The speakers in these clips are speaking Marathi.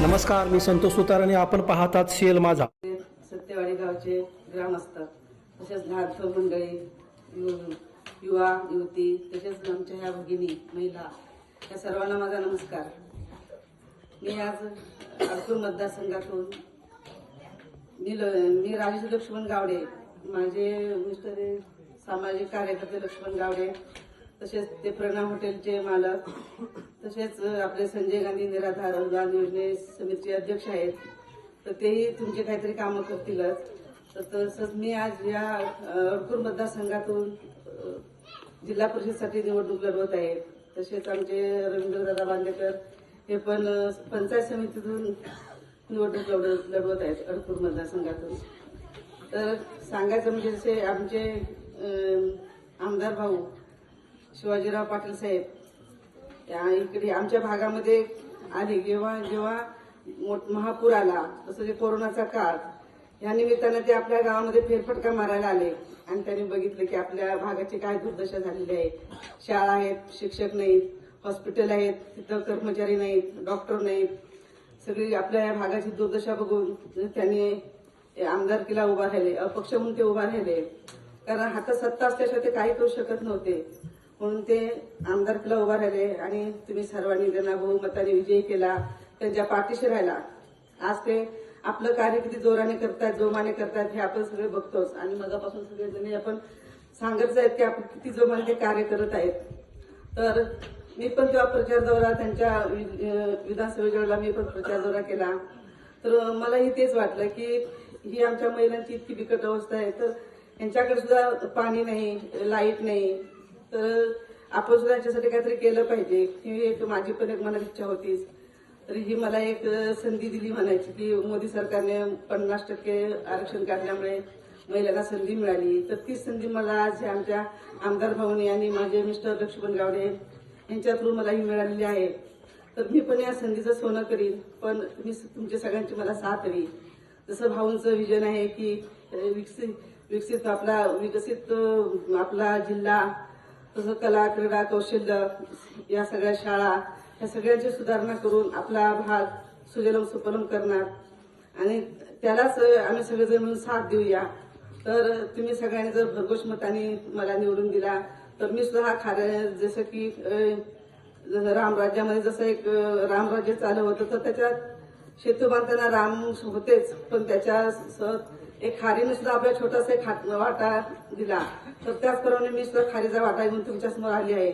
नमस्कार, मी संतोष सुतार आणि आपण पाहतात शेल माझा. सत्यवाडी गावचे ग्रामस्थ, तसेच लहान मंडळी, युवा युवती, तसेच आमच्या ह्या भगिनी महिला, या सर्वांना माझा नमस्कार. मी आज अडकूर मतदारसंघातून मी राजेश लक्ष्मण गावडे, माझे मिस्टर सामाजिक कार्यकर्ते लक्ष्मण गावडे, तसेच ते प्रणाम हॉटेलचे मालक, तसेच आपले संजय गांधी निराधार अनुदान योजने समितीचे अध्यक्ष आहेत. तर तेही तुमचे काहीतरी कामं करतीलच. तर तसंच मी आज या अडकूर मतदारसंघातून जिल्हा परिषदसाठी निवडणूक लढवत आहे. तसेच आमचे रवींद्रदादा बांदेकर हे पण पंचायत समितीतून निवडणूक लढवत आहेत अडकूर मतदारसंघातून. तर सांगायचं म्हणजे जसे आमचे आमदार भाऊ शिवाजीराव पाटील साहेब इकडे आमच्या भागामध्ये आले, जेव्हा महापूर आला, तसं जे कोरोनाचा काळ, या निमित्तानं ते आपल्या गावामध्ये फेरफटका मारायला आले आणि त्यांनी बघितलं की आपल्या भागाची काय दुर्दशा झालेली आहे. शाळा आहेत, शिक्षक नाहीत, हॉस्पिटल आहेत, तिथं कर्मचारी नाहीत, डॉक्टर नाहीत. सगळी आपल्या या भागाची दुर्दशा बघून त्यांनी आमदारकीला उभा राहिले, अपक्ष म्हणून ते उभा राहिले. कारण हातात सत्ता असल्याशिवाय ते काही करू शकत नव्हते, म्हणून ते आमदारकीला उभा राहिले आणि तुम्ही सर्वांनी त्यांना बहुमताने विजयी केला, त्यांच्या पाठीशी राहिला. आज ते आपलं कार्य किती जोराने करतायत, जोमाने करतायत हे आपण सगळे बघतोच आणि मगापासून सगळेजण आपण सांगत आहेत की आपण किती जोमाने ते कार्य करत आहेत. तर मी पण तेव्हा प्रचार दौरा, त्यांच्या विधानसभेच्या मी पण प्रचार दौरा केला. तर मलाही तेच वाटलं की ही आमच्या महिलांची इतकी बिकट अवस्था आहे, तर यांच्याकडे सुद्धा पाणी नाही, लाईट नाही, तर आपण सुद्धा याच्यासाठी काहीतरी केलं पाहिजे. ही एक माझी पण एक मनात इच्छा होतीच. तर ही मला एक संधी दिली म्हणायची की मोदी सरकारने 50% आरक्षण काढल्यामुळे महिलांना संधी मिळाली. तर ती संधी मला आज आमच्या आमदार भाऊनी आणि माझे मिस्टर लक्ष्मण गावडे यांच्या थ्रू मला ही मिळालेली आहे. तर मी पण या संधीचं सोनं करीन, पण तुमच्या सगळ्यांची मला साथ हवी. जसं भाऊंचं विजन आहे की विकसित आपला जिल्हा, तसं कला, क्रीडा, कौशल्य, या सगळ्या शाळा, या सगळ्यांची सुधारणा करून आपला भाग सुजलम सुफलम करणार आणि त्यालाच आम्ही सगळेजण मिळून साथ देऊया. तर तुम्ही सगळ्यांनी जर भरघोस मताने मला निवडून दिला तर मी सुद्धा हा जसं की रामराज्यामध्ये जसं एक रामराज्य चालू होतं, तर त्याच्यात सेतू बांधताना राम होतेच, पण त्याच्या एक खारीने सुद्धा आपला छोटासा एक वाटा दिला. तर त्याचप्रमाणे मी सुद्धा खारीचा वाटा घेऊन तुमच्यासमोर आली आहे.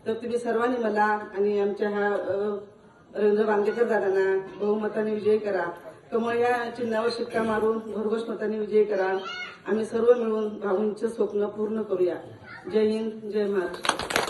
तर तुम्ही सर्वांनी मला आणि आमच्या ह्या रवींद्र बांदेकर दादांना बहुमताने विजयी करा. कमळ या चिन्हावर शिक्का मारून भरघोस मताने विजयी करा. आम्ही सर्व मिळून भाऊंचं स्वप्न पूर्ण करूया. जय हिंद, जय महाराष्ट्र.